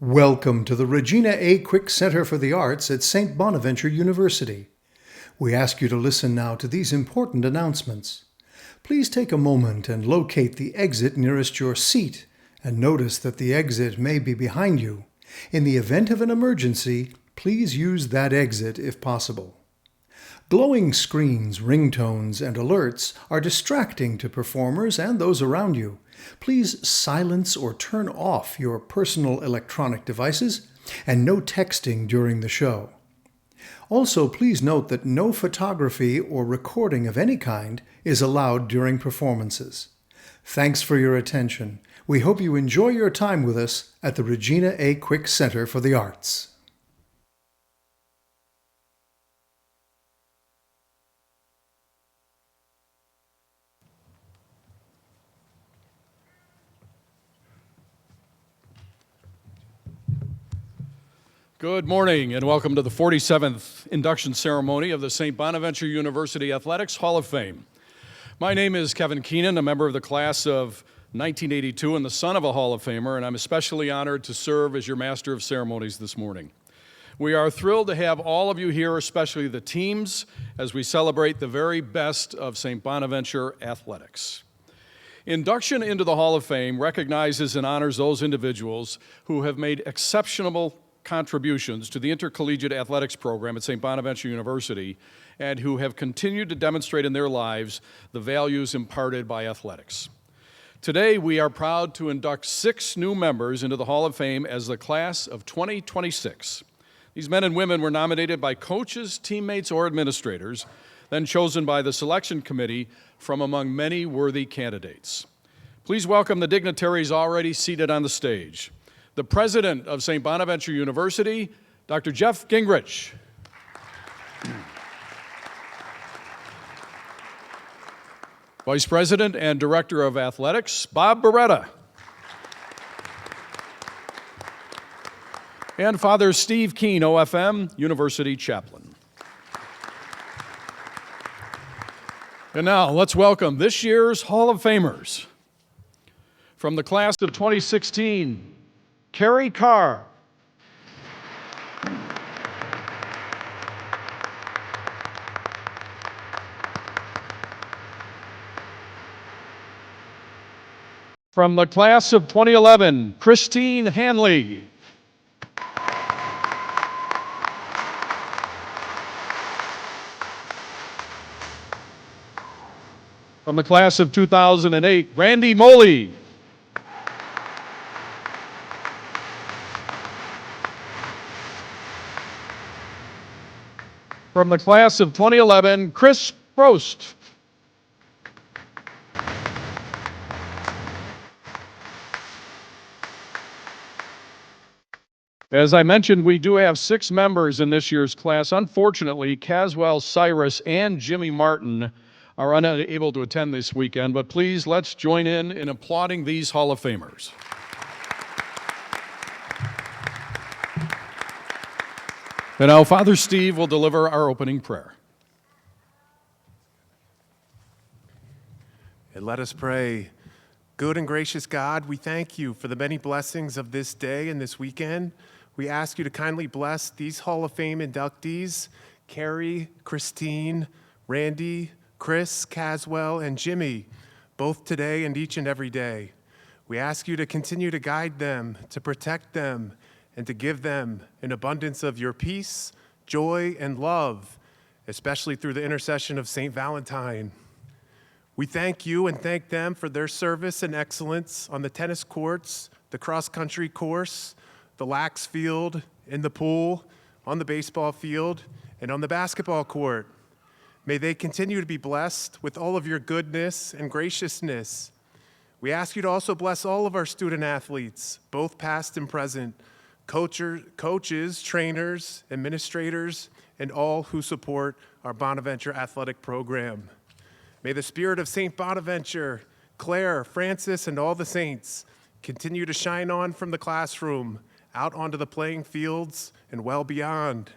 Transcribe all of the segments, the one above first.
Welcome to the Regina A. Quick Center for the Arts at St. Bonaventure University. We ask you to listen now to these important announcements. Please take a moment and locate the exit nearest your seat, and notice that the exit may be behind you. In the event of an emergency, please use that exit if possible. Glowing screens, ringtones, and alerts are distracting to performers and those around you. Please silence or turn off your personal electronic devices, and no texting during the show. Also, please note that no photography or recording of any kind is allowed during performances. Thanks for your attention. We hope you enjoy your time with us at the Regina A. Quick Center for the Arts. Good morning and welcome to the 47th induction ceremony of the St. Bonaventure University Athletics Hall of Fame. My name is Kevin Keenan, a member of the class of 1982 and the son of a Hall of Famer, and I'm especially honored to serve as your Master of Ceremonies this morning. We are thrilled to have all of you here, especially the teams, as we celebrate the very best of St. Bonaventure athletics. Induction into the Hall of Fame recognizes and honors those individuals who have made exceptional contributions to the intercollegiate athletics program at St. Bonaventure University and who have continued to demonstrate in their lives the values imparted by athletics. Today, we are proud to induct 6 new members into the Hall of Fame as the class of 2026. These men and women were nominated by coaches, teammates, or administrators, then chosen by the selection committee from among many worthy candidates. Please welcome the dignitaries already seated on the stage. The president of St. Bonaventure University, Dr. Jeff Gingrich. Vice President and Director of Athletics, Bob Beretta. And Father Steve Keene, OFM, University Chaplain. And now, let's welcome this year's Hall of Famers. From the class of 2016, Kerry Caher. From the class of 2011, Christine Hanley. From the class of 2008, Randy Moley. From the class of 2011, Chris Prost. As I mentioned, we do have 6 members in this year's class. Unfortunately, Caswell Cyrus and Jimmy Martin are unable to attend this weekend, but please let's join in applauding these Hall of Famers. And now Father Steve will deliver our opening prayer. And let us pray. Good and gracious God, we thank you for the many blessings of this day and this weekend. We ask you to kindly bless these Hall of Fame inductees, Kerry, Christine, Randy, Chris, Caswell, and Jimmy, both today and each and every day. We ask you to continue to guide them, to protect them, and to give them an abundance of your peace, joy, and love, especially through the intercession of St. Valentine. We thank you and thank them for their service and excellence on the tennis courts, the cross-country course, the lax field, in the pool, on the baseball field, and on the basketball court. May they continue to be blessed with all of your goodness and graciousness. We ask you to also bless all of our student athletes, both past and present, coaches, trainers, administrators, and all who support our Bonaventure athletic program. May the spirit of St. Bonaventure, Claire, Francis, and all the saints continue to shine on from the classroom, out onto the playing fields, and well beyond.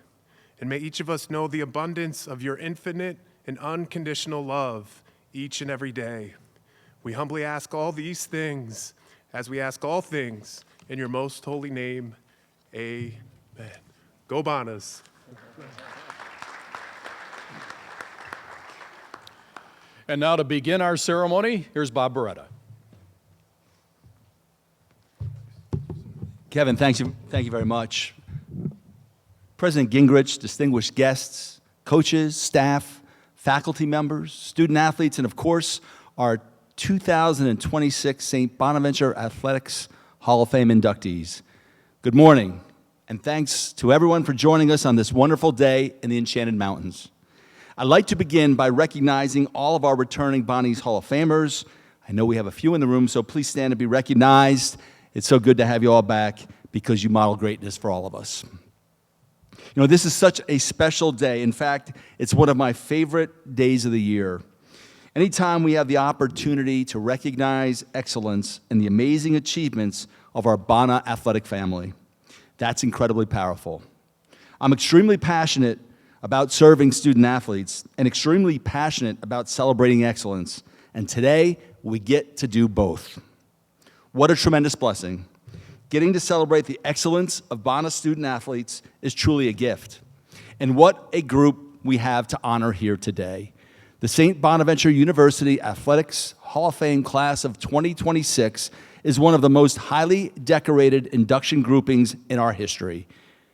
And may each of us know the abundance of your infinite and unconditional love each and every day. We humbly ask all these things as we ask all things in your most holy name. Amen. Go Bonas. And now to begin our ceremony, here's Bob Beretta. Kevin, thank you very much. President Gingrich, distinguished guests, coaches, staff, faculty members, student athletes, and of course, our 2026 St. Bonaventure Athletics Hall of Fame inductees. Good morning, and thanks to everyone for joining us on this wonderful day in the Enchanted Mountains. I'd like to begin by recognizing all of our returning Bonnie's Hall of Famers. I know we have a few in the room, so please stand and be recognized. It's so good to have you all back because you model greatness for all of us. You know, this is such a special day. In fact, it's one of my favorite days of the year. Anytime we have the opportunity to recognize excellence and the amazing achievements of our Bona athletic family, that's incredibly powerful. I'm extremely passionate about serving student athletes and extremely passionate about celebrating excellence. And today, we get to do both. What a tremendous blessing. Getting to celebrate the excellence of Bona student athletes is truly a gift. And what a group we have to honor here today. The St. Bonaventure University Athletics Hall of Fame class of 2026 is one of the most highly decorated induction groupings in our history,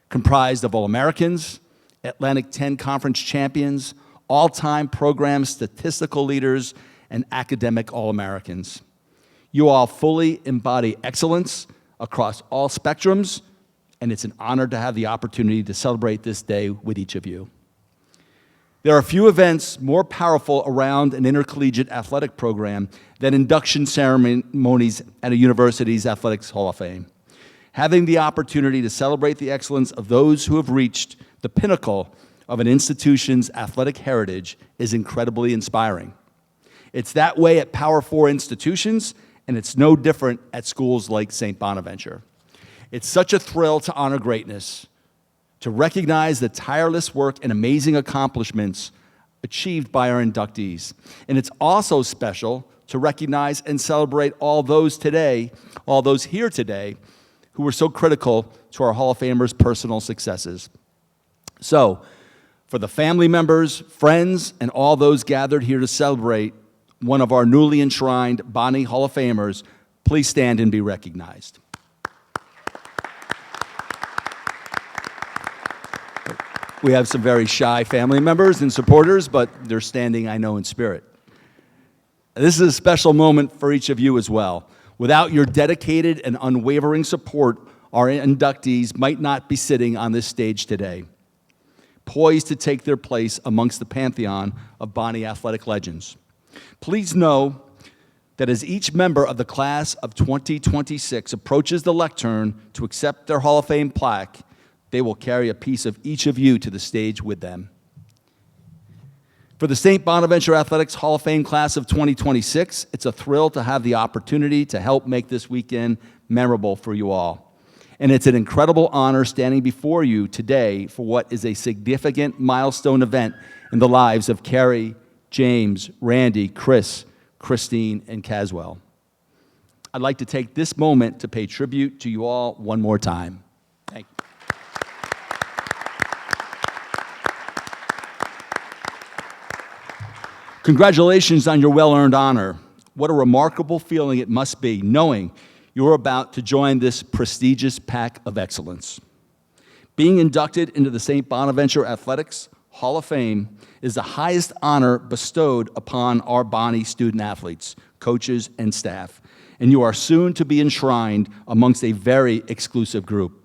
comprised of All-Americans, Atlantic 10 Conference champions, all-time program statistical leaders, and academic All-Americans. You all fully embody excellence across all spectrums, and it's an honor to have the opportunity to celebrate this day with each of you. There are few events more powerful around an intercollegiate athletic program than induction ceremonies at a university's Athletics Hall of Fame. Having the opportunity to celebrate the excellence of those who have reached the pinnacle of an institution's athletic heritage is incredibly inspiring. It's that way at Power 4 institutions, and it's no different at schools like St. Bonaventure. It's such a thrill to honor greatness, to recognize the tireless work and amazing accomplishments achieved by our inductees. And it's also special to recognize and celebrate all those here today, who were so critical to our Hall of Famers' personal successes. So, for the family members, friends, and all those gathered here to celebrate one of our newly enshrined Bonnie Hall of Famers, please stand and be recognized. We have some very shy family members and supporters, but they're standing, I know, in spirit. This is a special moment for each of you as well. Without your dedicated and unwavering support, our inductees might not be sitting on this stage today, poised to take their place amongst the pantheon of Bonnie athletic legends. Please know that as each member of the class of 2026 approaches the lectern to accept their Hall of Fame plaque, they will carry a piece of each of you to the stage with them. For the St. Bonaventure Athletics Hall of Fame class of 2026, it's a thrill to have the opportunity to help make this weekend memorable for you all. And it's an incredible honor standing before you today for what is a significant milestone event in the lives of Kerry, James, Randy, Chris, Christine, and Caswell. I'd like to take this moment to pay tribute to you all one more time. Thank you. Congratulations on your well-earned honor. What a remarkable feeling it must be knowing you're about to join this prestigious pack of excellence. Being inducted into the St. Bonaventure Athletics Hall of Fame is the highest honor bestowed upon our Bonnie student athletes, coaches, and staff, and you are soon to be enshrined amongst a very exclusive group,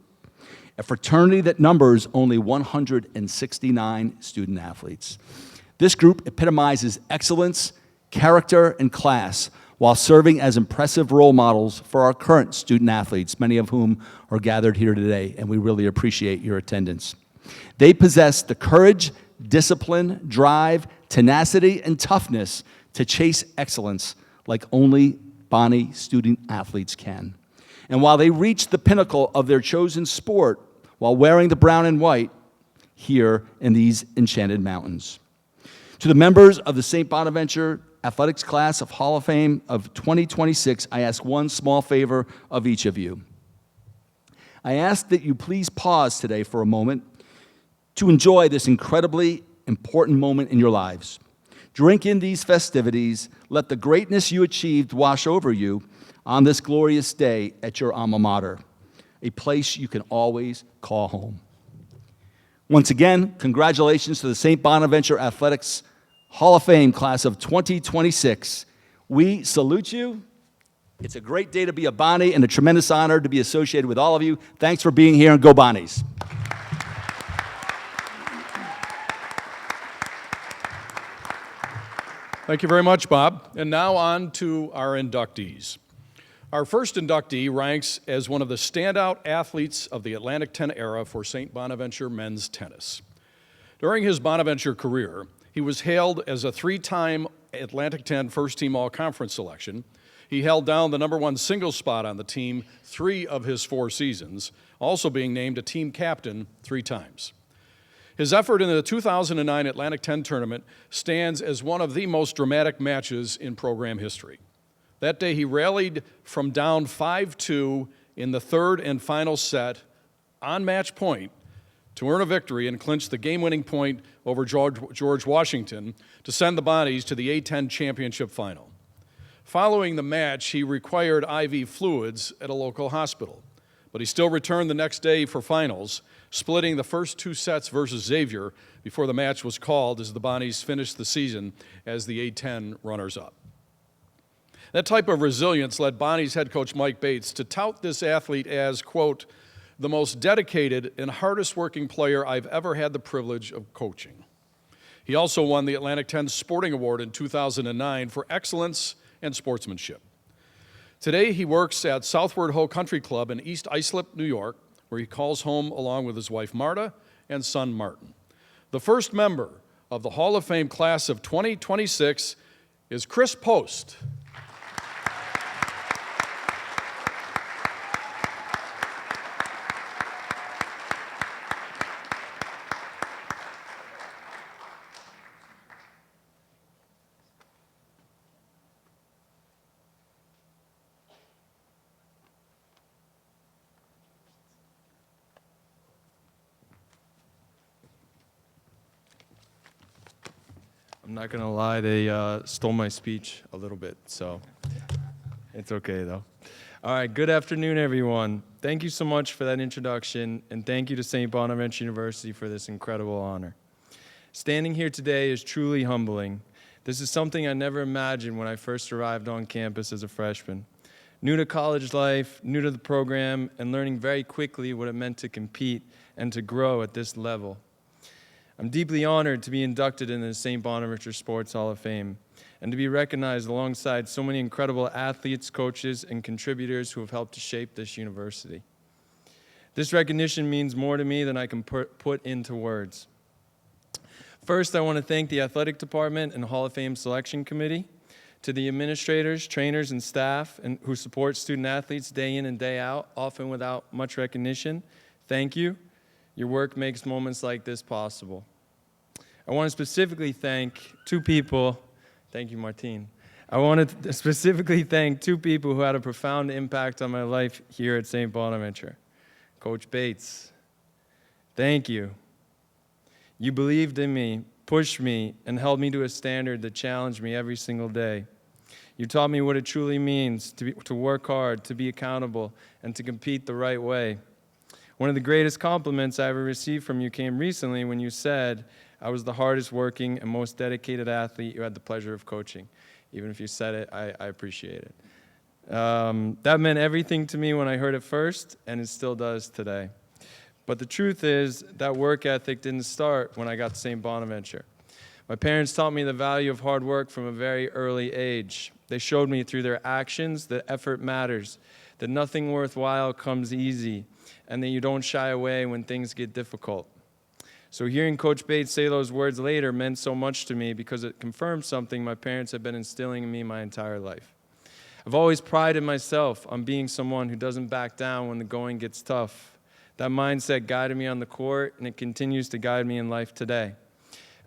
a fraternity that numbers only 169 student athletes. This group epitomizes excellence, character, and class while serving as impressive role models for our current student athletes, many of whom are gathered here today, and we really appreciate your attendance. They possess the courage, discipline, drive, tenacity, and toughness to chase excellence like only Bonnie student athletes can. And while they reach the pinnacle of their chosen sport while wearing the brown and white here in these enchanted mountains. To the members of the St. Bonaventure Athletics class of Hall of Fame of 2026, I ask one small favor of each of you. I ask that you please pause today for a moment to enjoy this incredibly important moment in your lives. Drink in these festivities. Let the greatness you achieved wash over you on this glorious day at your alma mater, a place you can always call home. Once again, congratulations to the St. Bonaventure Athletics Hall of Fame class of 2026. We salute you. It's a great day to be a Bonnie and a tremendous honor to be associated with all of you. Thanks for being here, and go Bonnies. Thank you very much, Bob. And now on to our inductees. Our first inductee ranks as one of the standout athletes of the Atlantic 10 era for St. Bonaventure men's tennis. During his Bonaventure career, he was hailed as a three-time Atlantic 10 first-team all-conference selection. He held down the #1 singles spot on the team 3 of his 4 seasons, also being named a team captain 3 times. His effort in the 2009 Atlantic 10 tournament stands as one of the most dramatic matches in program history. That day, he rallied from down 5-2 in the third and final set on match point to earn a victory and clinch the game-winning point over George Washington to send the Bonnies to the A10 championship final. Following the match, he required IV fluids at a local hospital, but he still returned the next day for finals, splitting the first 2 sets versus Xavier before the match was called as the Bonnies finished the season as the A10 runners-up. That type of resilience led Bonnie's head coach Mike Bates to tout this athlete as, quote, the most dedicated and hardest working player I've ever had the privilege of coaching. He also won the Atlantic 10 Sporting Award in 2009 for excellence and sportsmanship. Today he works at Southward Ho Country Club in East Islip, New York, where he calls home along with his wife Marta and son Martin. The first member of the Hall of Fame class of 2026 is Chris Post. I'm not going to lie, they stole my speech a little bit, so it's okay, though. All right, good afternoon, everyone. Thank you so much for that introduction, and thank you to St. Bonaventure University for this incredible honor. Standing here today is truly humbling. This is something I never imagined when I first arrived on campus as a freshman. New to college life, new to the program, and learning very quickly what it meant to compete and to grow at this level. I'm deeply honored to be inducted into the St. Bonaventure Sports Hall of Fame and to be recognized alongside so many incredible athletes, coaches, and contributors who have helped to shape this university. This recognition means more to me than I can put into words. First, I want to thank the Athletic Department and Hall of Fame Selection Committee, to the administrators, trainers, and staff who support student athletes day in and day out, often without much recognition. Thank you. Your work makes moments like this possible. I want to specifically thank 2 people. Thank you, Martine. I want to specifically thank 2 people who had a profound impact on my life here at St. Bonaventure. Coach Bates, thank you. You believed in me, pushed me, and held me to a standard that challenged me every single day. You taught me what it truly means to work hard, to be accountable, and to compete the right way. One of the greatest compliments I ever received from you came recently when you said I was the hardest working and most dedicated athlete you had the pleasure of coaching. Even if you said it, I appreciate it. That meant everything to me when I heard it first, and it still does today. But the truth is that work ethic didn't start when I got to St. Bonaventure. My parents taught me the value of hard work from a very early age. They showed me through their actions that effort matters, that nothing worthwhile comes easy, and that you don't shy away when things get difficult. So hearing Coach Bates say those words later meant so much to me because it confirmed something my parents have been instilling in me my entire life. I've always prided myself on being someone who doesn't back down when the going gets tough. That mindset guided me on the court, and it continues to guide me in life today.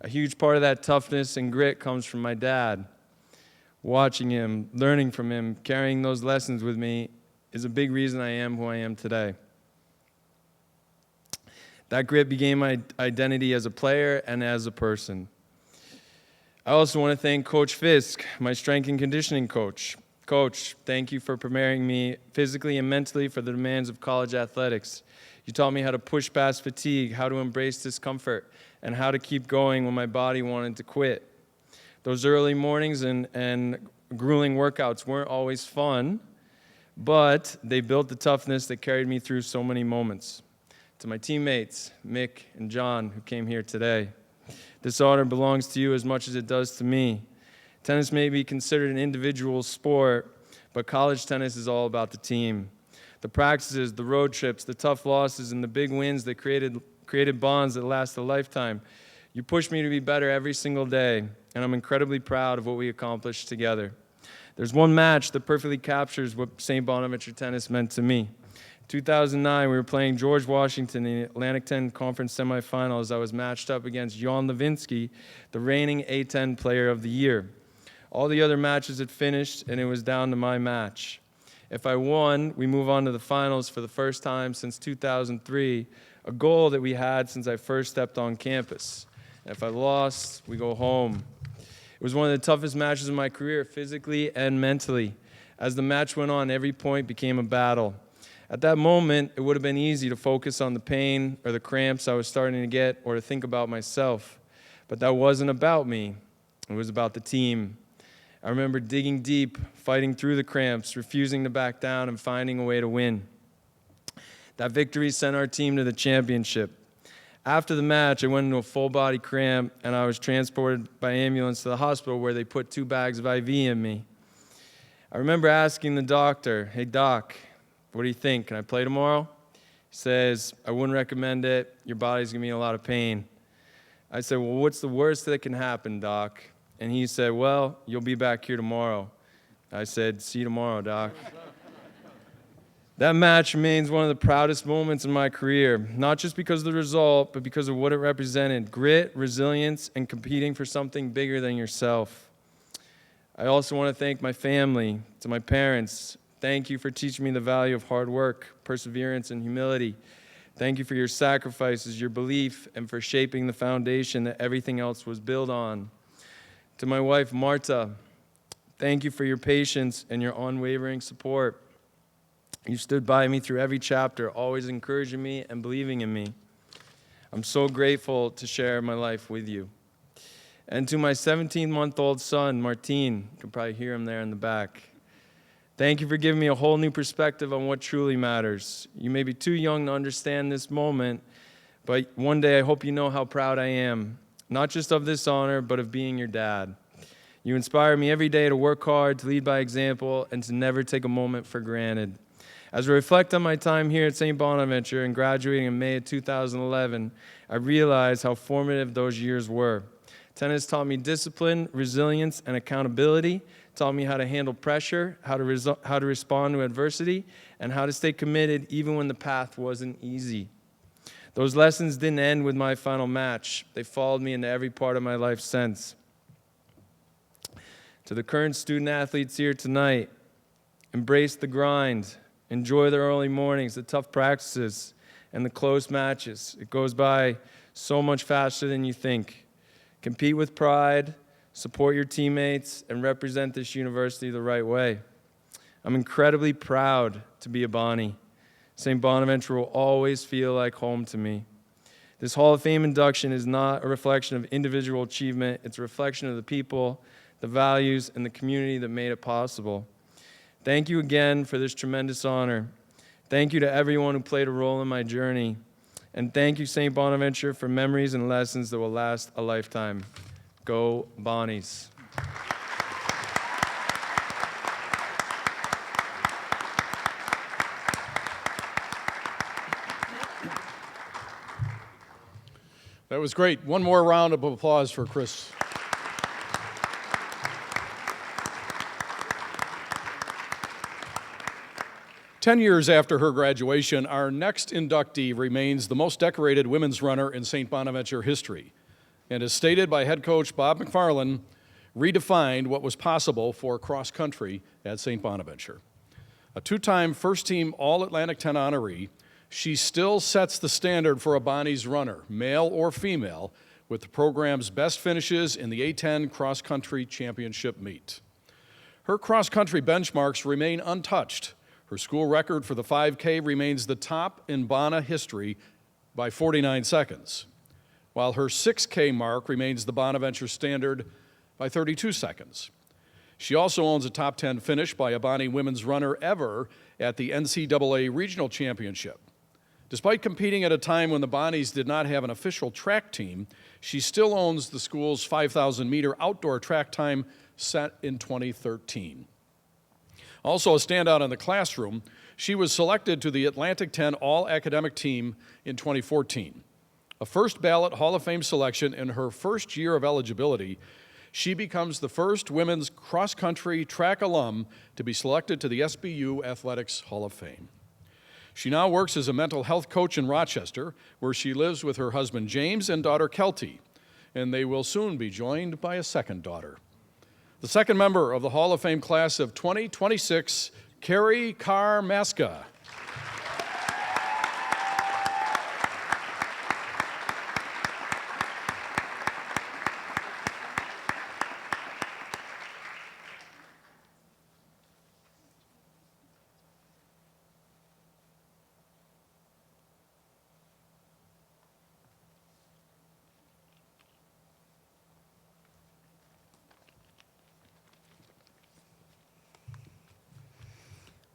A huge part of that toughness and grit comes from my dad. Watching him, learning from him, carrying those lessons with me is a big reason I am who I am today. That grit became my identity as a player and as a person. I also want to thank Coach Fisk, my strength and conditioning coach. Coach, thank you for preparing me physically and mentally for the demands of college athletics. You taught me how to push past fatigue, how to embrace discomfort, and how to keep going when my body wanted to quit. Those early mornings and grueling workouts weren't always fun, but they built the toughness that carried me through so many moments. To my teammates, Mick and John, who came here today, this honor belongs to you as much as it does to me. Tennis may be considered an individual sport, but college tennis is all about the team. The practices, the road trips, the tough losses, and the big wins that created bonds that last a lifetime. You push me to be better every single day, and I'm incredibly proud of what we accomplished together. There's one match that perfectly captures what St. Bonaventure tennis meant to me. 2009, we were playing George Washington in the Atlantic 10 Conference semifinals. I was matched up against Jan Levinsky, the reigning A10 Player of the Year. All the other matches had finished, and it was down to my match. If I won, we move on to the finals for the first time since 2003, a goal that we had since I first stepped on campus. And if I lost, we go home. It was one of the toughest matches of my career, physically and mentally. As the match went on, every point became a battle. At that moment, it would have been easy to focus on the pain or the cramps I was starting to get or to think about myself. But that wasn't about me. It was about the team. I remember digging deep, fighting through the cramps, refusing to back down, and finding a way to win. That victory sent our team to the championship. After the match, I went into a full-body cramp, and I was transported by ambulance to the hospital where they put 2 bags of IV in me. I remember asking the doctor, "Hey, doc, what do you think? Can I play tomorrow?" He says, "I wouldn't recommend it. Your body's going to be in a lot of pain." I said, "Well, what's the worst that can happen, doc?" And he said, "Well, you'll be back here tomorrow." I said, "See you tomorrow, doc." That match remains one of the proudest moments in my career, not just because of the result, but because of what it represented: grit, resilience, and competing for something bigger than yourself. I also want to thank my family, to my parents. Thank you for teaching me the value of hard work, perseverance, and humility. Thank you for your sacrifices, your belief, and for shaping the foundation that everything else was built on. To my wife, Marta, thank you for your patience and your unwavering support. You stood by me through every chapter, always encouraging me and believing in me. I'm so grateful to share my life with you. And to my 17-month-old son, Martin, you can probably hear him there in the back. Thank you for giving me a whole new perspective on what truly matters. You may be too young to understand this moment, but one day I hope you know how proud I am, not just of this honor, but of being your dad. You inspire me every day to work hard, to lead by example, and to never take a moment for granted. As I reflect on my time here at St. Bonaventure and graduating in May of 2011, I realize how formative those years were. Tennis taught me discipline, resilience, and accountability, taught me how to handle pressure, how to respond to adversity, and how to stay committed even when the path wasn't easy. Those lessons didn't end with my final match. They followed me into every part of my life since. To the current student athletes here tonight, embrace the grind. Enjoy the early mornings, the tough practices, and the close matches. It goes by so much faster than you think. Compete with pride, support your teammates, and represent this university the right way. I'm incredibly proud to be a Bonnie. St. Bonaventure will always feel like home to me. This Hall of Fame induction is not a reflection of individual achievement. It's a reflection of the people, the values, and the community that made it possible. Thank you again for this tremendous honor. Thank you to everyone who played a role in my journey. And thank you, St. Bonaventure, for memories and lessons that will last a lifetime. Go Bonnies. That was great. One more round of applause for Chris. Ten years after her graduation, our next inductee remains the most decorated women's runner in St. Bonaventure history, and as stated by head coach Bob McFarland, redefined what was possible for cross country at St. Bonaventure. A 2-time first-team All-Atlantic 10 honoree, She still sets the standard for a Bonnie's runner, male or female, with the program's best finishes in the A10 cross-country championship meet. Her cross-country benchmarks remain untouched. Her school record for the 5K remains the top in Bona history by 49 seconds, while her 6K mark remains the Bonaventure standard by 32 seconds. She also owns a top 10 finish by a Bonnie women's runner ever at the NCAA Regional Championship. Despite competing at a time when the Bonnies did not have an official track team, she still owns the school's 5,000-meter outdoor track time set in 2013. Also a standout in the classroom, she was selected to the Atlantic 10 All-Academic Team in 2014. A first-ballot Hall of Fame selection in her first year of eligibility, she becomes the first women's cross-country track alum to be selected to the SBU Athletics Hall of Fame. She now works as a mental health coach in Rochester, where she lives with her husband James and daughter Kelty, and they will soon be joined by a second daughter. The second member of the Hall of Fame class of 2026, Kerry Caher.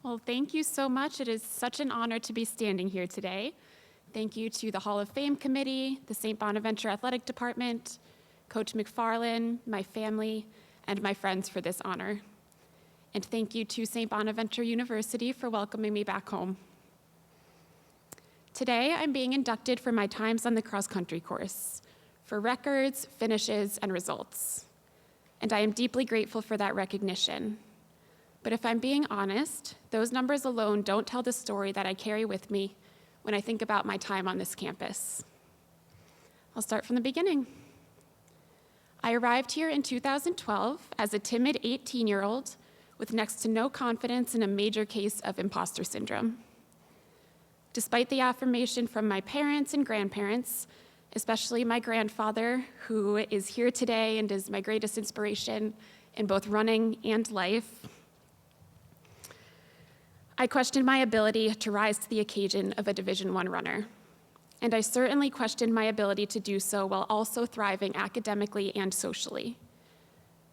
Well, thank you so much. It is such an honor to be standing here today. Thank you to the Hall of Fame Committee, the St. Bonaventure Athletic Department, Coach McFarland, my family, and my friends for this honor. And thank you to St. Bonaventure University for welcoming me back home. Today, I'm being inducted for my times on the cross-country course, for records, finishes, and results. And I am deeply grateful for that recognition. But if I'm being honest, those numbers alone don't tell the story that I carry with me when I think about my time on this campus. I'll start from the beginning. I arrived here in 2012 as a timid 18-year-old with next to no confidence in a major case of imposter syndrome. Despite the affirmation from my parents and grandparents, especially my grandfather, who is here today and is my greatest inspiration in both running and life, I questioned my ability to rise to the occasion of a Division I runner, and I certainly questioned my ability to do so while also thriving academically and socially.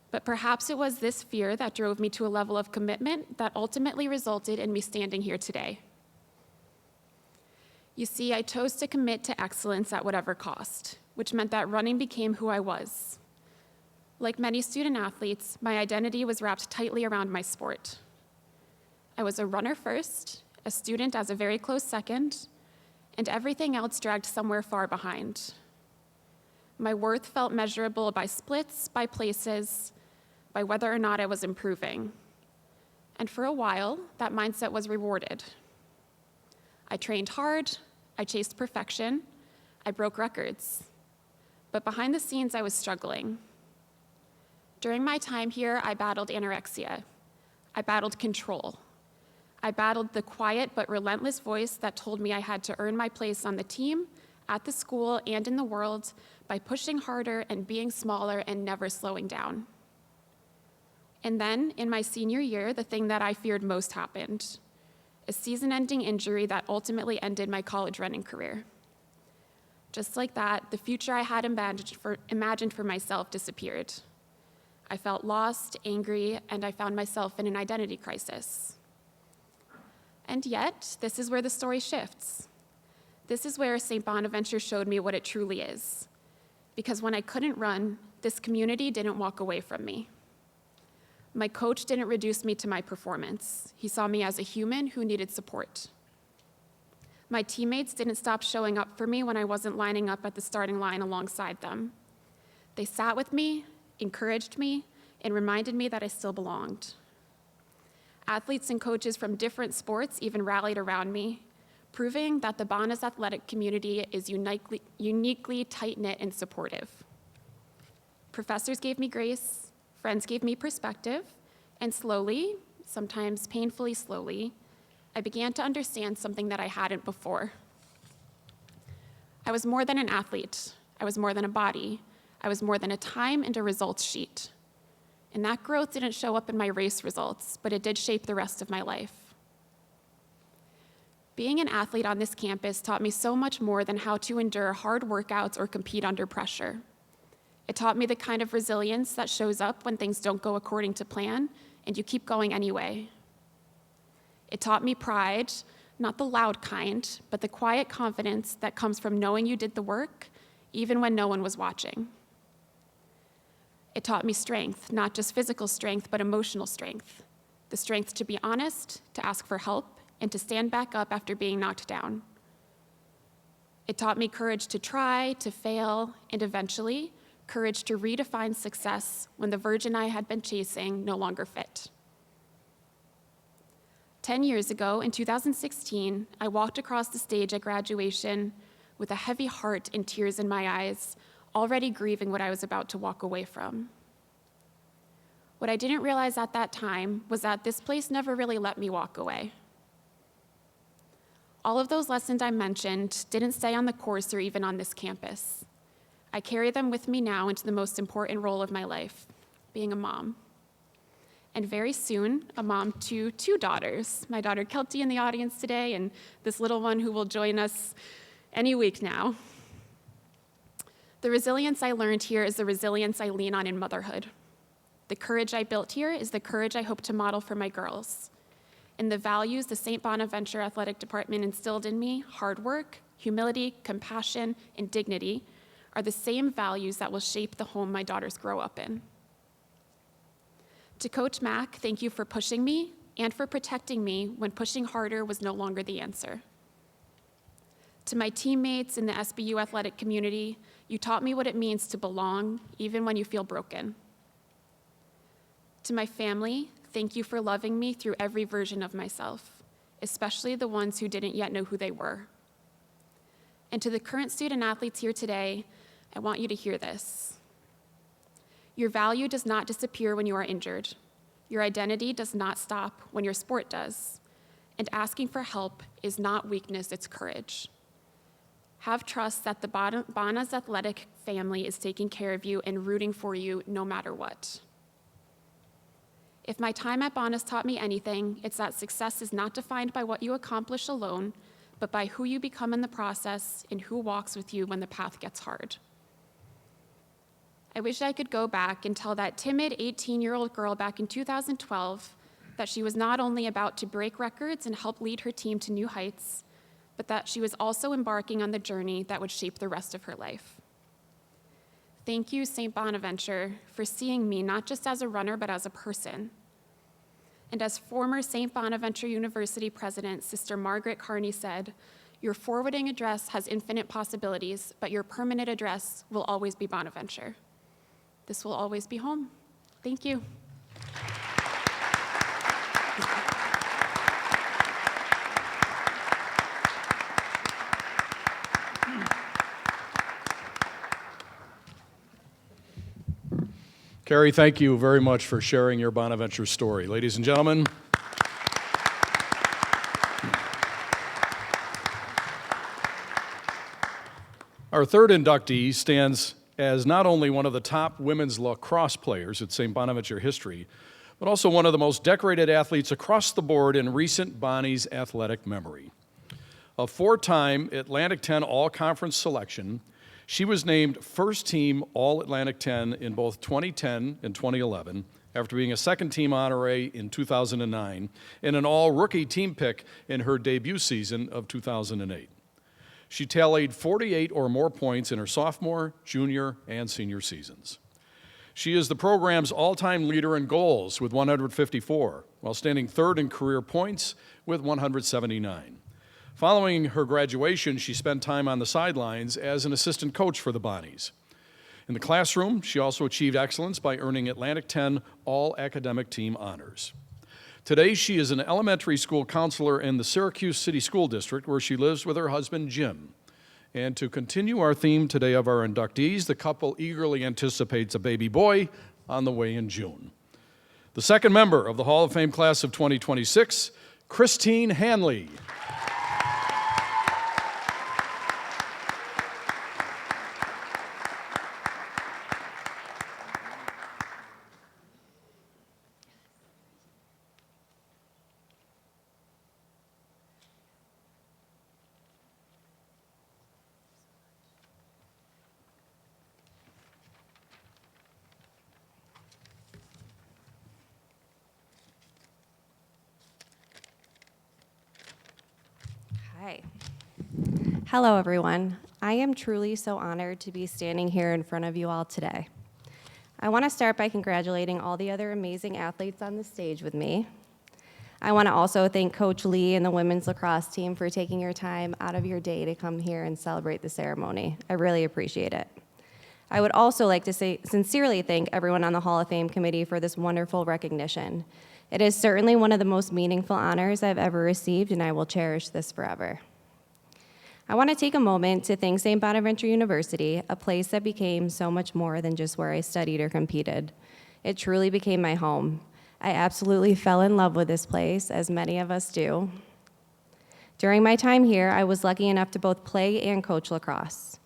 But perhaps it was this fear that drove me to a level of commitment that ultimately resulted in me standing here today. You see, I chose to commit to excellence at whatever cost, which meant that running became who I was. Like many student athletes, my identity was wrapped tightly around my sport. I was a runner first, a student as a very close second, and everything else dragged somewhere far behind. My worth felt measurable by splits, by places, by whether or not I was improving. And for a while, that mindset was rewarded. I trained hard, I chased perfection, I broke records. But behind the scenes, I was struggling. During my time here, I battled anorexia. I battled control. I battled the quiet but relentless voice that told me I had to earn my place on the team, at the school, and in the world by pushing harder and being smaller and never slowing down. And then, in my senior year, the thing that I feared most happened, a season-ending injury that ultimately ended my college running career. Just like that, the future I had imagined for myself disappeared. I felt lost, angry, and I found myself in an identity crisis. And yet, this is where the story shifts. This is where St. Bonaventure showed me what it truly is. Because when I couldn't run, this community didn't walk away from me. My coach didn't reduce me to my performance. He saw me as a human who needed support. My teammates didn't stop showing up for me when I wasn't lining up at the starting line alongside them. They sat with me, encouraged me, and reminded me that I still belonged. Athletes and coaches from different sports even rallied around me, proving that the Bona's athletic community is uniquely tight-knit and supportive. Professors gave me grace, friends gave me perspective, and slowly, sometimes painfully slowly, I began to understand something that I hadn't before. I was more than an athlete. I was more than a body. I was more than a time and a results sheet. And that growth didn't show up in my race results, but it did shape the rest of my life. Being an athlete on this campus taught me so much more than how to endure hard workouts or compete under pressure. It taught me the kind of resilience that shows up when things don't go according to plan and you keep going anyway. It taught me pride, not the loud kind, but the quiet confidence that comes from knowing you did the work, even when no one was watching. It taught me strength, not just physical strength, but emotional strength. The strength to be honest, to ask for help, and to stand back up after being knocked down. It taught me courage to try, to fail, and eventually, courage to redefine success when the version I had been chasing no longer fit. 10 years ago, in 2016, I walked across the stage at graduation with a heavy heart and tears in my eyes, already grieving what I was about to walk away from. What I didn't realize at that time was that this place never really let me walk away. All of those lessons I mentioned didn't stay on the course or even on this campus. I carry them with me now into the most important role of my life, being a mom. And very soon, a mom to 2 daughters, my daughter Kelty in the audience today, and this little one who will join us any week now. The resilience I learned here is the resilience I lean on in motherhood. The courage I built here is the courage I hope to model for my girls. And the values the St. Bonaventure Athletic Department instilled in me, hard work, humility, compassion, and dignity, are the same values that will shape the home my daughters grow up in. To Coach Mack, thank you for pushing me and for protecting me when pushing harder was no longer the answer. To my teammates in the SBU athletic community, you taught me what it means to belong, even when you feel broken. To my family, thank you for loving me through every version of myself, especially the ones who didn't yet know who they were. And to the current student athletes here today, I want you to hear this. Your value does not disappear when you are injured. Your identity does not stop when your sport does. And asking for help is not weakness, it's courage. Have trust that the Bona's athletic family is taking care of you and rooting for you no matter what. If my time at Bona's taught me anything, it's that success is not defined by what you accomplish alone, but by who you become in the process and who walks with you when the path gets hard. I wish I could go back and tell that timid 18-year-old girl back in 2012 that she was not only about to break records and help lead her team to new heights, but that she was also embarking on the journey that would shape the rest of her life. Thank you, St. Bonaventure, for seeing me not just as a runner, but as a person. And as former St. Bonaventure University president, Sister Margaret Carney said, your forwarding address has infinite possibilities, but your permanent address will always be Bonaventure. This will always be home. Thank you. Kerry, thank you very much for sharing your Bonaventure story. Ladies and gentlemen, our third inductee stands as not only one of the top women's lacrosse players at St. Bonaventure history, but also one of the most decorated athletes across the board in recent Bonnie's athletic memory. A 4-time Atlantic 10 All-Conference selection, she was named first team All-Atlantic 10 in both 2010 and 2011, after being a second-team honoree in 2009 and an all-rookie team pick in her debut season of 2008. She tallied 48 or more points in her sophomore, junior, and senior seasons. She is the program's all-time leader in goals with 154, while standing third in career points with 179. Following her graduation, she spent time on the sidelines as an assistant coach for the Bonnies. In the classroom, she also achieved excellence by earning Atlantic 10 All-Academic Team honors. Today, she is an elementary school counselor in the Syracuse City School District, where she lives with her husband, Jim. And to continue our theme today of our inductees, the couple eagerly anticipates a baby boy on the way in June. The second member of the Hall of Fame class of 2026 Christine Hanley. Hi. Hello, everyone. I am truly so honored to be standing here in front of you all today. I want to start by congratulating all the other amazing athletes on the stage with me. I want to also thank Coach Lee and the women's lacrosse team for taking your time out of your day to come here and celebrate the ceremony. I really appreciate it. I would also like to sincerely thank everyone on the Hall of Fame committee for this wonderful recognition. It is certainly one of the most meaningful honors I've ever received, and I will cherish this forever. I want to take a moment to thank St. Bonaventure University, a place that became so much more than just where I studied or competed. It truly became my home. I absolutely fell in love with this place, as many of us do. During my time here, I was lucky enough to both play and coach lacrosse.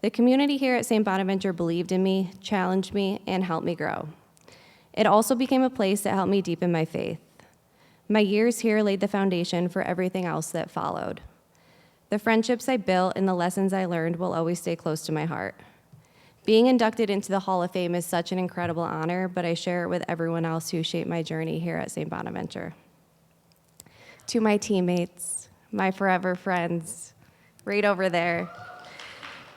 The community here at St. Bonaventure believed in me, challenged me, and helped me grow. It also became a place that helped me deepen my faith. My years here laid the foundation for everything else that followed. The friendships I built and the lessons I learned will always stay close to my heart. Being inducted into the Hall of Fame is such an incredible honor, but I share it with everyone else who shaped my journey here at St. Bonaventure. To my teammates, my forever friends, right over there,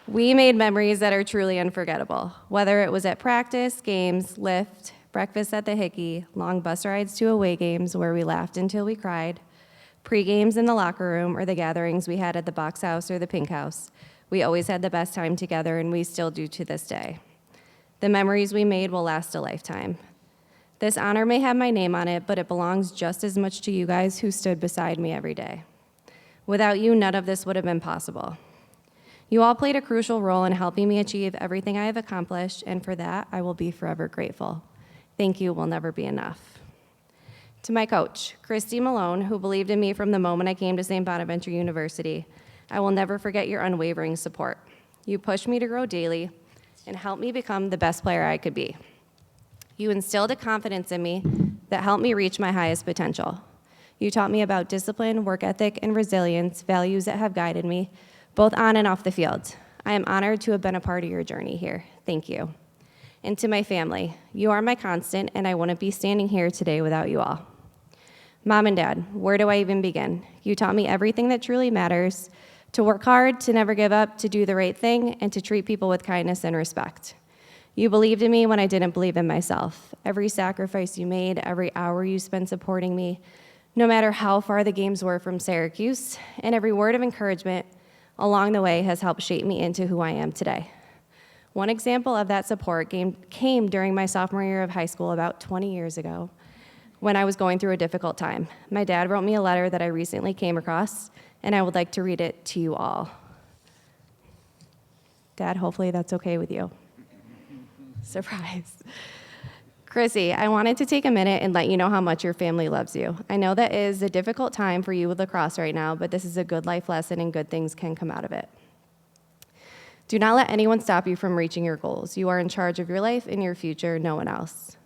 we made memories that are truly unforgettable, whether it was at practice, games, lift, breakfast at the Hickey, long bus rides to away games where we laughed until we cried, pre-games in the locker room, or the gatherings we had at the box house or the pink house. We always had the best time together, and we still do to this day. The memories we made will last a lifetime. This honor may have my name on it, but it belongs just as much to you guys who stood beside me every day. Without you, none of this would have been possible. You all played a crucial role in helping me achieve everything I have accomplished, and for that, I will be forever grateful. Thank you will never be enough. To my coach, Christy Malone, who believed in me from the moment I came to St. Bonaventure University, I will never forget your unwavering support. You pushed me to grow daily and helped me become the best player I could be. You instilled a confidence in me that helped me reach my highest potential. You taught me about discipline, work ethic, and resilience, values that have guided me, both on and off the field. I am honored to have been a part of your journey here. Thank you. And to my family, you are my constant, and I wouldn't be standing here today without you all. Mom and Dad, where do I even begin? You taught me everything that truly matters, to work hard, to never give up, to do the right thing, and to treat people with kindness and respect. You believed in me when I didn't believe in myself. Every sacrifice you made, every hour you spent supporting me, no matter how far the games were from Syracuse, and every word of encouragement along the way has helped shape me into who I am today. One example of that support came during my sophomore year of high school about 20 years ago when I was going through a difficult time. My dad wrote me a letter that I recently came across, and I would like to read it to you all. Dad, hopefully that's okay with you. Surprise. Chrissy, I wanted to take a minute and let you know how much your family loves you. I know that is a difficult time for you with lacrosse right now, but this is a good life lesson and good things can come out of it. Do not let anyone stop you from reaching your goals. You are in charge of your life and your future, no one else.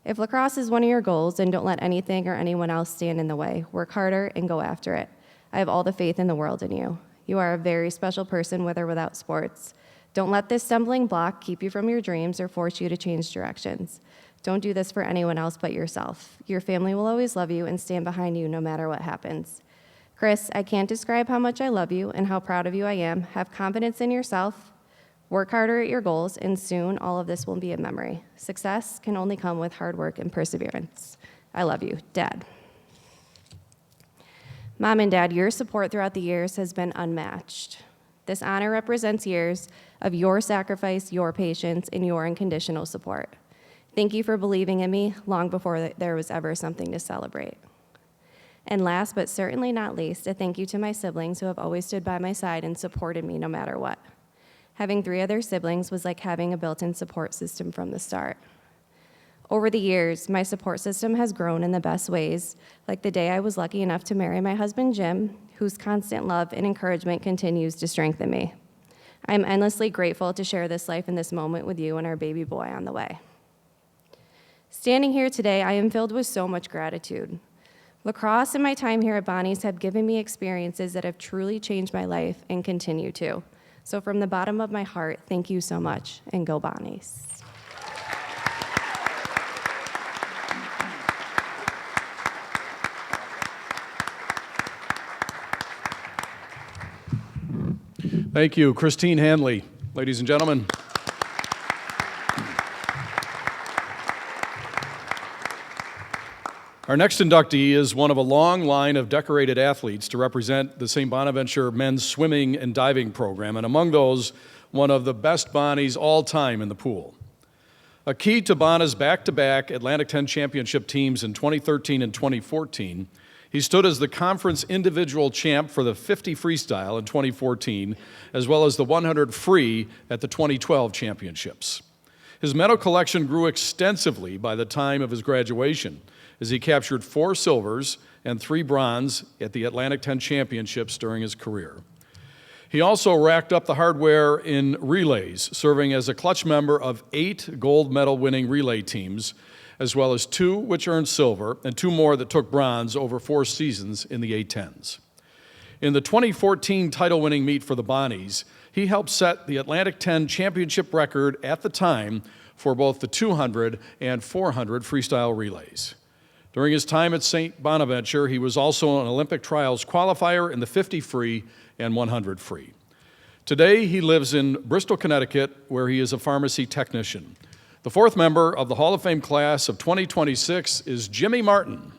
If lacrosse is one of your goals, then don't let anything or anyone else stand in the way. Work harder and go after it. I have all the faith in the world in you. You are a very special person with or without sports. Don't let this stumbling block keep you from your dreams or force you to change directions. Don't do this for anyone else but yourself. Your family will always love you and stand behind you no matter what happens. Chris, I can't describe how much I love you and how proud of you I am. Have confidence in yourself, work harder at your goals, and soon all of this will be a memory. Success can only come with hard work and perseverance. I love you, Dad. Mom and Dad, your support throughout the years has been unmatched. This honor represents years of your sacrifice, your patience, and your unconditional support. Thank you for believing in me long before there was ever something to celebrate. And last but certainly not least, a thank you to my siblings who have always stood by my side and supported me no matter what. Having 3 other siblings was like having a built-in support system from the start. Over the years, my support system has grown in the best ways, like the day I was lucky enough to marry my husband, Jim, whose constant love and encouragement continues to strengthen me. I am endlessly grateful to share this life in this moment with you and our baby boy on the way. Standing here today, I am filled with so much gratitude. Lacrosse and my time here at Bonnie's have given me experiences that have truly changed my life and continue to. So from the bottom of my heart, thank you so much, and go Bonnie's. Thank you, Christine Hanley. Ladies and gentlemen. Our next inductee is one of a long line of decorated athletes to represent the St. Bonaventure men's swimming and diving program, and among those, one of the best Bonnies all time in the pool. A key to Bona's back-to-back Atlantic 10 championship teams in 2013 and 2014, he stood as the conference individual champ for the 50 freestyle in 2014, as well as the 100 free at the 2012 championships. His medal collection grew extensively by the time of his graduation, as he captured 4 silvers and 3 bronze at the Atlantic 10 championships during his career. He also racked up the hardware in relays, serving as a clutch member of 8 gold medal winning relay teams, as well as 2 which earned silver and 2 more that took bronze over 4 seasons in the A10s. In the 2014 title-winning meet for the Bonnies, he helped set the Atlantic 10 championship record at the time for both the 200 and 400 freestyle relays. During his time at St. Bonaventure, he was also an Olympic trials qualifier in the 50 free and 100 free. Today, he lives in Bristol, Connecticut, where he is a pharmacy technician. The 4th member of the Hall of Fame class of 2026 is Jimmy Martin.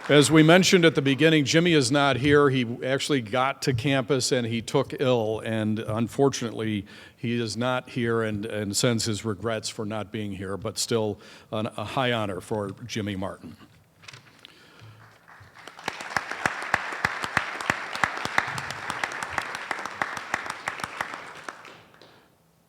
As we mentioned at the beginning, Jimmy is not here. He actually got to campus and he took ill, and unfortunately, he is not here and sends his regrets for not being here, but still a high honor for Jimmy Martin.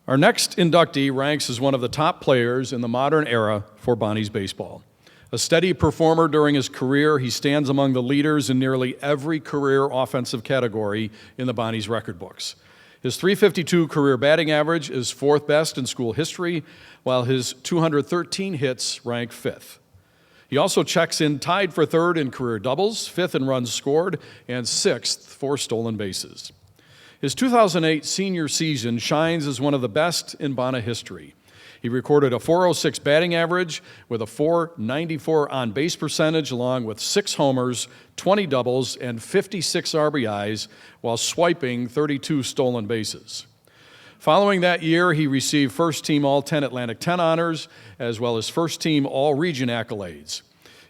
Our next inductee ranks as one of the top players in the modern era for Bonnies baseball. A steady performer during his career, he stands among the leaders in nearly every career offensive category in the Bonnies record books. His .352 career batting average is 4th best in school history, while his 213 hits rank 5th. He also checks in tied for 3rd in career doubles, 5th in runs scored, and 6th for stolen bases. His 2008 senior season shines as one of the best in Bona history. He recorded a .406 batting average with a .494 on-base percentage, along with 6 homers, 20 doubles, and 56 RBIs, while swiping 32 stolen bases. Following that year, he received first-team All-10 Atlantic 10 honors, as well as first-team All-Region accolades.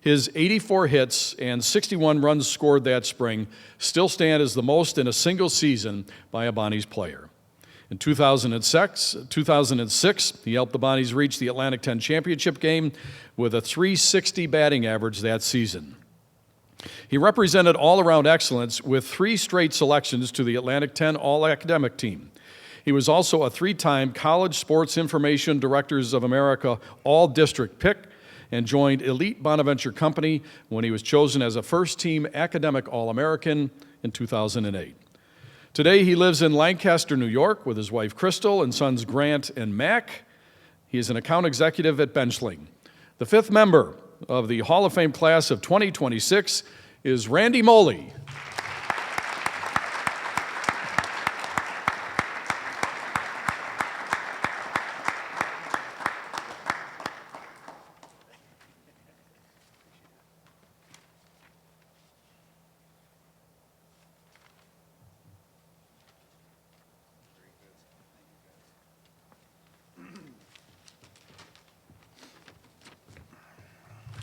His 84 hits and 61 runs scored that spring still stand as the most in a single season by a Bonnies player. In 2006, he helped the Bonnies reach the Atlantic 10 championship game with a .360 batting average that season. He represented all-around excellence with 3 straight selections to the Atlantic 10 All-Academic team. He was also a 3-time College Sports Information Directors of America All-District pick and joined Elite Bonaventure Company when he was chosen as a first-team Academic All-American in 2008. Today, he lives in Lancaster, New York, with his wife Crystal and sons Grant and Mac. He is an account executive at Benchling. The 5th member of the Hall of Fame class of 2026 is Randy Moley.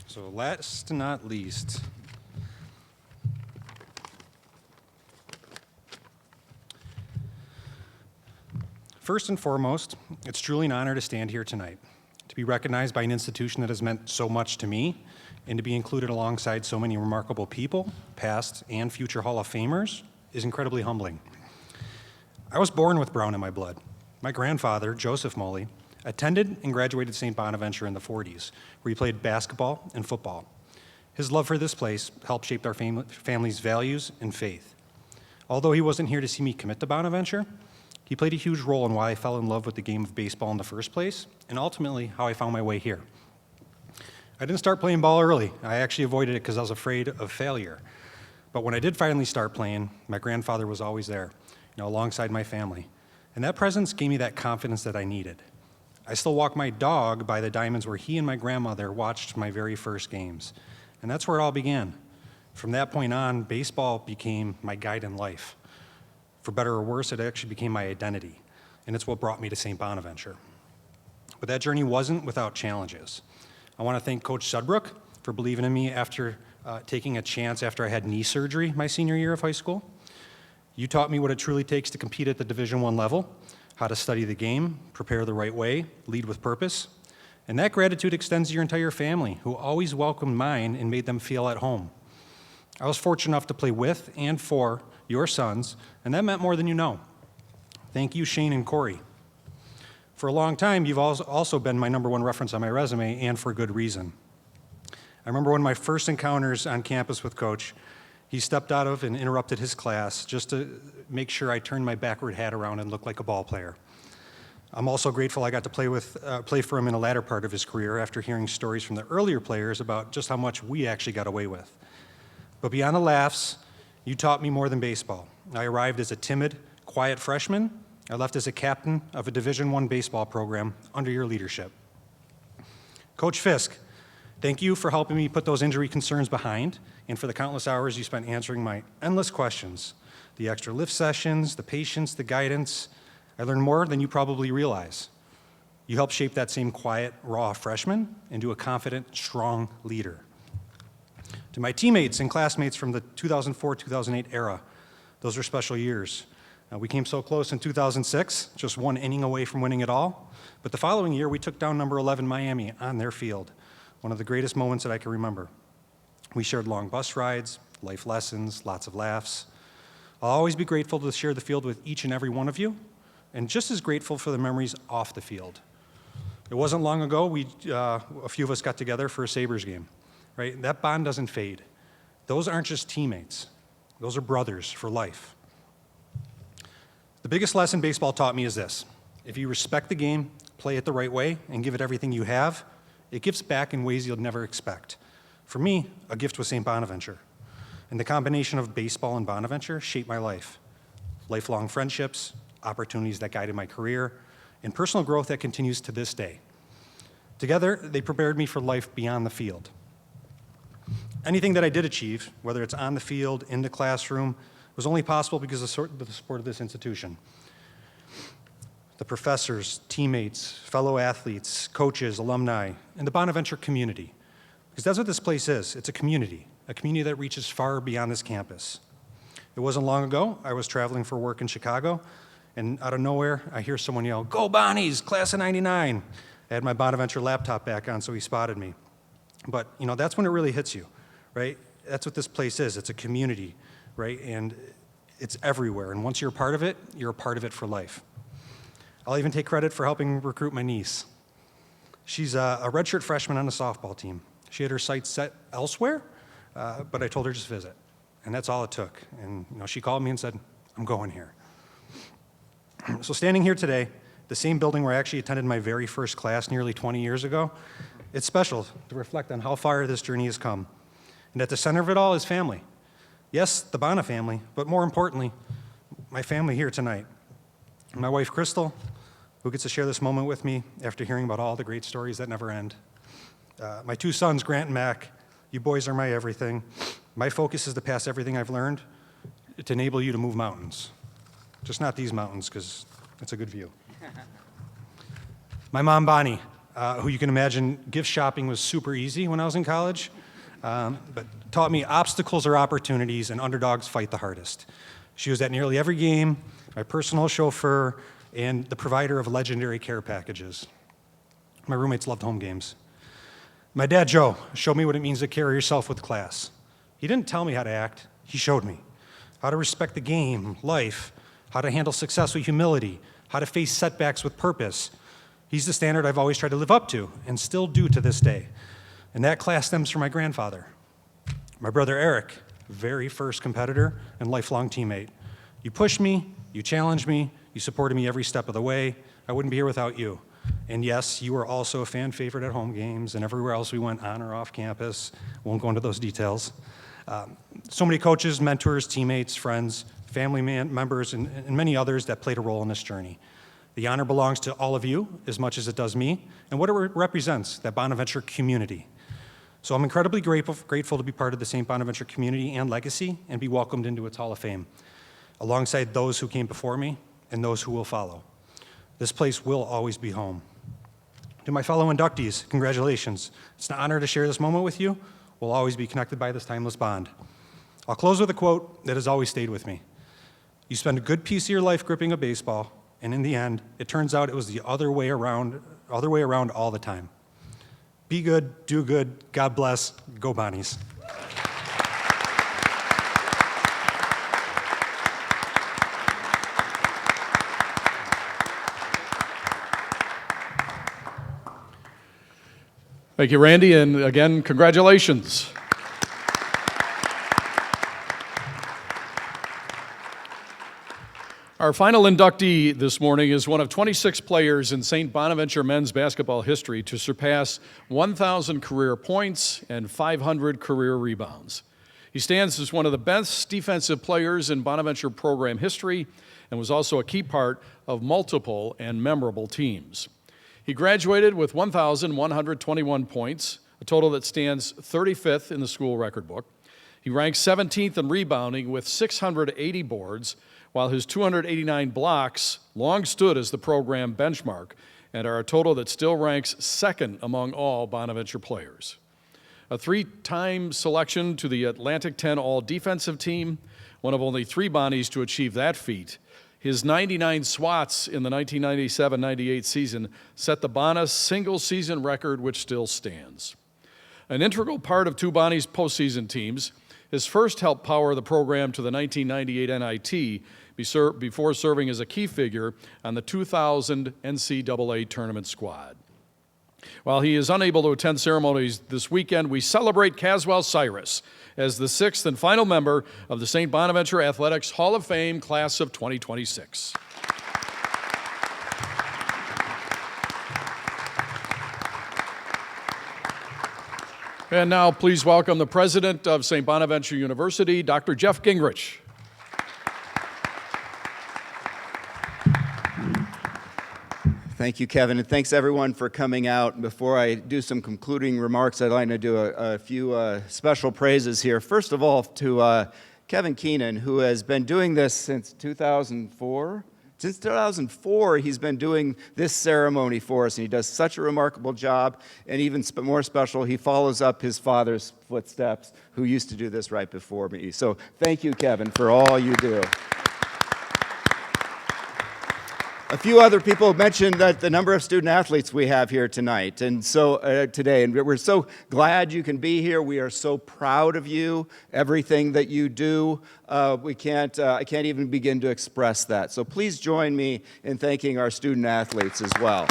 So last and not least, first and foremost, it's truly an honor to stand here tonight, to be recognized by an institution that has meant so much to me, and to be included alongside so many remarkable people, past and future Hall of Famers, is incredibly humbling. I was born with Brown in my blood. My grandfather, Joseph Moley, attended and graduated St. Bonaventure in the 40s, where he played basketball and football. His love for this place helped shape our family's values and faith. Although he wasn't here to see me commit to Bonaventure, he played a huge role in why I fell in love with the game of baseball in the first place, and ultimately how I found my way here. I didn't start playing ball early. I actually avoided it because I was afraid of failure. But when I did finally start playing, my grandfather was always there, alongside my family. And that presence gave me that confidence that I needed. I still walk my dog by the diamonds where he and my grandmother watched my very first games. And that's where it all began. From that point on, baseball became my guide in life. For better or worse, it actually became my identity. And it's what brought me to St. Bonaventure. But that journey wasn't without challenges. I want to thank Coach Sudbrook for believing in me after taking a chance after I had knee surgery my senior year of high school. You taught me what it truly takes to compete at the Division I level, how to study the game, prepare the right way, lead with purpose. And that gratitude extends to your entire family, who always welcomed mine and made them feel at home. I was fortunate enough to play with and for your sons, and that meant more than you know. Thank you, Shane and Corey. For a long time, you've also been my number one reference on my resume, and for good reason. I remember one of my first encounters on campus with Coach. He stepped out of and interrupted his class just to make sure I turned my backward hat around and looked like a ball player. I'm also grateful I got to play for him in the latter part of his career after hearing stories from the earlier players about just how much we actually got away with. But beyond the laughs, you taught me more than baseball. I arrived as a timid, quiet freshman. I left as a captain of a Division I baseball program under your leadership. Coach Fisk, thank you for helping me put those injury concerns behind and for the countless hours you spent answering my endless questions, the extra lift sessions, the patience, the guidance. I learned more than you probably realize. You helped shape that same quiet, raw freshman into a confident, strong leader. To my teammates and classmates from the 2004-2008 era, those were special years. We came so close in 2006, just one inning away from winning it all. But the following year, we took down number 11 Miami on their field, one of the greatest moments that I can remember. We shared long bus rides, life lessons, lots of laughs. I'll always be grateful to share the field with each and every one of you, and just as grateful for the memories off the field. It wasn't long ago, a few of us got together for a Sabres game, right? That bond doesn't fade. Those aren't just teammates. Those are brothers for life. The biggest lesson baseball taught me is this: if you respect the game, play it the right way, and give it everything you have, it gives back in ways you'll never expect. For me, a gift was St. Bonaventure. And the combination of baseball and Bonaventure shaped my life. Lifelong friendships, opportunities that guided my career, and personal growth that continues to this day. Together, they prepared me for life beyond the field. Anything that I did achieve, whether it's on the field, in the classroom, was only possible because of the support of this institution. The professors, teammates, fellow athletes, coaches, alumni, and the Bonaventure community. Because that's what this place is. It's a community that reaches far beyond this campus. It wasn't long ago, I was traveling for work in Chicago, and out of nowhere, I hear someone yell, "Go Bonnies, class of 99. I had my Bonaventure laptop back on, so he spotted me. But, that's when it really hits you, right? That's what this place is. It's a community, right? And it's everywhere. And once you're a part of it, you're a part of it for life. I'll even take credit for helping recruit my niece. She's a redshirt freshman on the softball team. She had her sights set elsewhere, but I told her just visit. And that's all it took. And she called me and said, "I'm going here." So standing here today, the same building where I actually attended my very first class nearly 20 years ago, it's special to reflect on how far this journey has come. And at the center of it all is family. Yes, the Bona family, but more importantly, my family here tonight. My wife, Crystal, who gets to share this moment with me after hearing about all the great stories that never end. My two sons, Grant and Mac. You boys are my everything. My focus is to pass everything I've learned to enable you to move mountains. Just not these mountains, because it's a good view. My mom, Bonnie, who you can imagine gift shopping was super easy when I was in college, but taught me obstacles are opportunities and underdogs fight the hardest. She was at nearly every game, my personal chauffeur, and the provider of legendary care packages. My roommates loved home games. My dad, Joe, showed me what it means to carry yourself with class. He didn't tell me how to act, he showed me. how to respect the game, life, how to handle success with humility, how to face setbacks with purpose. He's the standard I've always tried to live up to and still do to this day. And that class stems from my grandfather. My brother Eric, very first competitor and lifelong teammate. You pushed me, you challenged me, you supported me every step of the way. I wouldn't be here without you. And yes, you were also a fan favorite at home games and everywhere else we went on or off campus. Won't go into those details. So many coaches, mentors, teammates, friends, family members, and many others that played a role in this journey. The honor belongs to all of you as much as it does me, and what it represents, that Bonaventure community. So I'm incredibly grateful to be part of the St. Bonaventure community and legacy and be welcomed into its Hall of Fame, alongside those who came before me and those who will follow. This place will always be home. To my fellow inductees, congratulations. It's an honor to share this moment with you. We'll always be connected by this timeless bond. I'll close with a quote that has always stayed with me. You spend a good piece of your life gripping a baseball, and in the end, it turns out it was the other way around all the time. Be good, do good, God bless, go Bonnies. Thank you, Randy, and again, congratulations. Our final inductee this morning is one of 26 players in St. Bonaventure men's basketball history to surpass 1,000 career points and 500 career rebounds. He stands as one of the best defensive players in Bonaventure program history and was also a key part of multiple and memorable teams. He graduated with 1,121 points, a total that stands 35th in the school record book. He ranks 17th in rebounding with 680 boards, while his 289 blocks long stood as the program benchmark and are a total that still ranks second among all Bonaventure players. A three-time selection to the Atlantic 10 All-Defensive Team, one of only 3 Bonnies to achieve that feat. His 99 swats in the 1997-98 season set the Bonus single-season record, which still stands. An integral part of 2 Bonnies postseason teams, his first helped power the program to the 1998 NIT before serving as a key figure on the 2000 NCAA tournament squad. While he is unable to attend ceremonies this weekend, we celebrate Caswell Cyrus as the 6th and final member of the St. Bonaventure Athletics Hall of Fame class of 2026. And now please welcome the president of St. Bonaventure University, Dr. Jeff Gingrich. Thank you, Kevin, and thanks everyone for coming out. Before I do some concluding remarks, I'd like to do a few special praises here. First of all, to Kevin Keenan, who has been doing this since 2004. Since 2004, he's been doing this ceremony for us, and he does such a remarkable job. And even more special, he follows up his father's footsteps, who used to do this right before me. So thank you, Kevin, for all you do. A few other people mentioned that the number of student athletes we have here tonight, and so today, and we're so glad you can be here. We are so proud of you, everything that you do. I can't even begin to express that. So please join me in thanking our student athletes as well.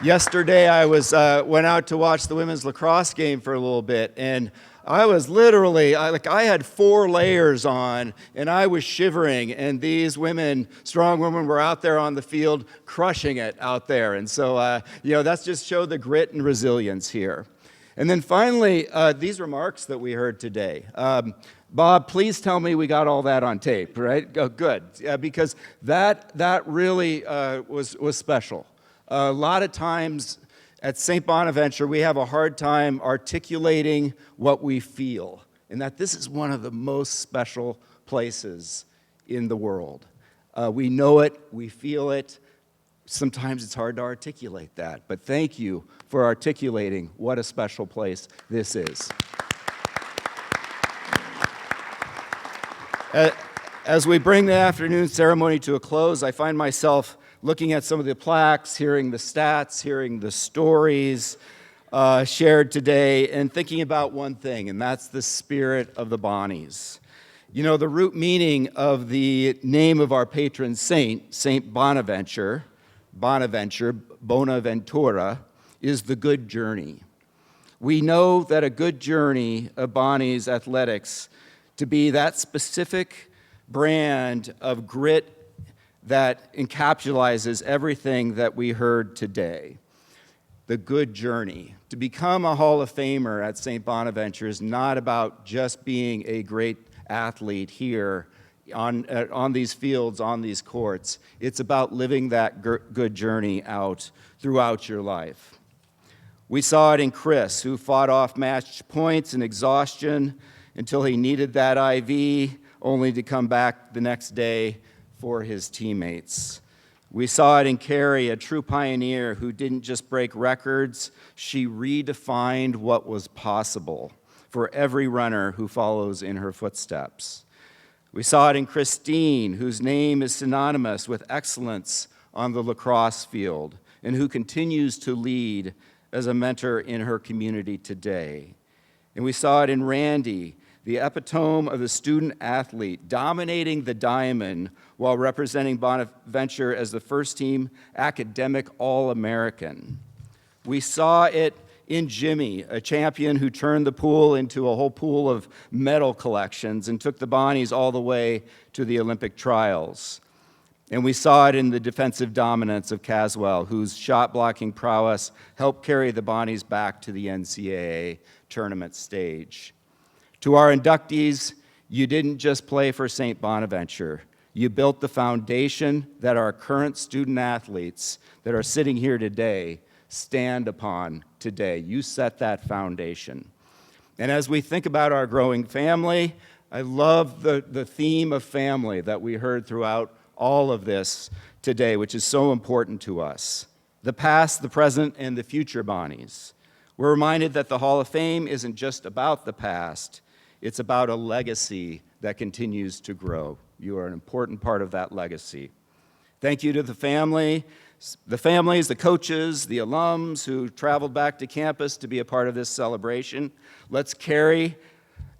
Yesterday, I went out to watch the women's lacrosse game for a little bit, and I was literally, I had 4 layers on, and I was shivering, and these women, strong women, were out there on the field crushing it out there. And so, that's just showed the grit and resilience here. And then finally, these remarks that we heard today. Bob, please tell me we got all that on tape, right? Oh, good, because that really was special. A lot of times, at St. Bonaventure, we have a hard time articulating what we feel, and that this is one of the most special places in the world. We know it, we feel it. Sometimes it's hard to articulate that, but thank you for articulating what a special place this is. As we bring the afternoon ceremony to a close, I find myself looking at some of the plaques, hearing the stats, hearing the stories. shared today and thinking about one thing, and that's the spirit of the Bonnies. You know, the root meaning of the name of our patron saint, Saint Bonaventure, Bonaventura, is the good journey. We know that a good journey of Bonnie's athletics to be that specific brand of grit that encapsulates everything that we heard today. The good journey. To become a Hall of Famer at St. Bonaventure is not about just being a great athlete here on these fields, on these courts. It's about living that good journey out throughout your life. We saw it in Chris, who fought off match points and exhaustion until he needed that IV, only to come back the next day for his teammates. We saw it in Kerry, a true pioneer who didn't just break records, she redefined what was possible for every runner who follows in her footsteps. We saw it in Christine, whose name is synonymous with excellence on the lacrosse field and who continues to lead as a mentor in her community today. And we saw it in Randy, the epitome of the student athlete, dominating the diamond while representing Bonaventure as the first team academic All-American. We saw it in Jimmy, a champion who turned the pool into a whole pool of medal collections and took the Bonnies all the way to the Olympic trials. And we saw it in the defensive dominance of Caswell, whose shot-blocking prowess helped carry the Bonnies back to the NCAA tournament stage. To our inductees, you didn't just play for St. Bonaventure. You built the foundation that our current student athletes that are sitting here today stand upon today. You set that foundation. And as we think about our growing family, I love the theme of family that we heard throughout all of this today, which is so important to us. The past, the present, and the future Bonnies. We're reminded that the Hall of Fame isn't just about the past, it's about a legacy that continues to grow. You are an important part of that legacy. Thank you to the families, the coaches, the alums who traveled back to campus to be a part of this celebration. Let's carry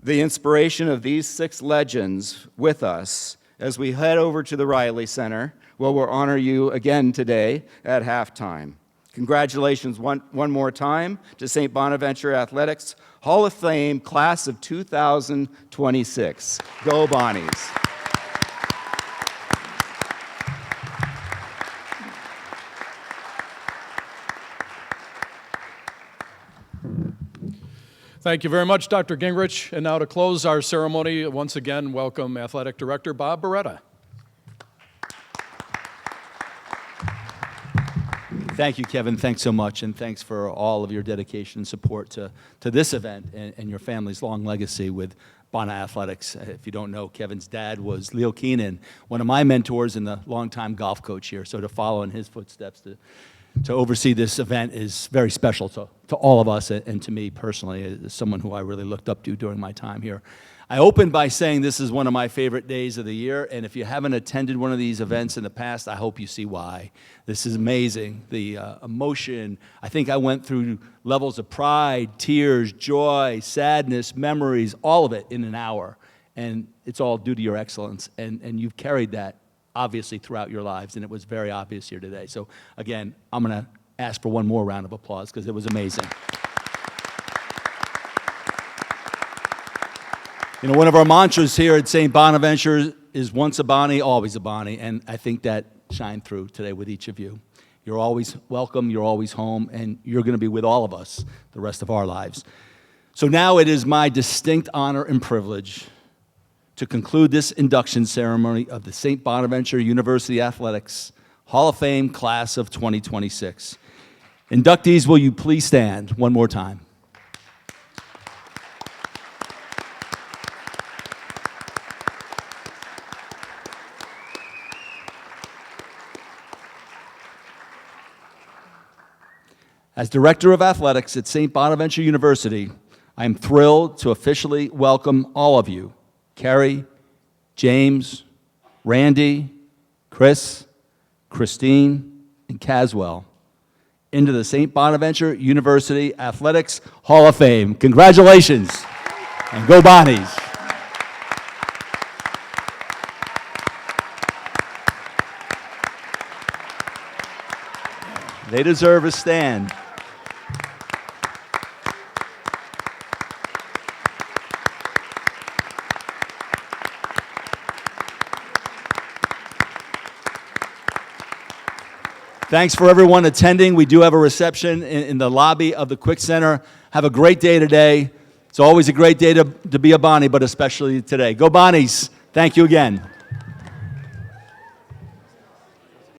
the inspiration of these 6 legends with us as we head over to the Riley Center, where we'll honor you again today at halftime. Congratulations one more time to St. Bonaventure Athletics Hall of Fame Class of 2026. Go Bonnies. Thank you very much, Dr. Gingrich. And now to close our ceremony, once again, welcome Athletic Director Bob Beretta. Thank you, Kevin. Thanks so much, and thanks for all of your dedication and support to this event and your family's long legacy with Bona Athletics. If you don't know, Kevin's dad was Leo Keenan, one of my mentors and the longtime golf coach here. So to follow in his footsteps, to oversee this event is very special to all of us and to me personally, as someone who I really looked up to during my time here. I opened by saying this is one of my favorite days of the year, and if you haven't attended one of these events in the past, I hope you see why. This is amazing. The emotion, I think I went through levels of pride, tears, joy, sadness, memories, all of it in an hour, and it's all due to your excellence, and you've carried that obviously throughout your lives, and it was very obvious here today. So again, I'm going to ask for one more round of applause because it was amazing. You know, one of our mantras here at St. Bonaventure is once a Bonnie, always a Bonnie, and I think that shined through today with each of you. You're always welcome, you're always home, and you're going to be with all of us the rest of our lives. So now it is my distinct honor and privilege to conclude this induction ceremony of the St. Bonaventure University Athletics Hall of Fame Class of 2026. Inductees, will you please stand one more time? As Director of Athletics at St. Bonaventure University, I am thrilled to officially welcome all of you, Kerry, James, Randy, Chris, Christine, and Caswell, into the St. Bonaventure University Athletics Hall of Fame. Congratulations, and go Bonnies. They deserve a stand. Thanks for everyone attending. We do have a reception in the lobby of the Quick Center. Have a great day today. It's always a great day to be a Bonnie, but especially today. Go Bonnies. Thank you again.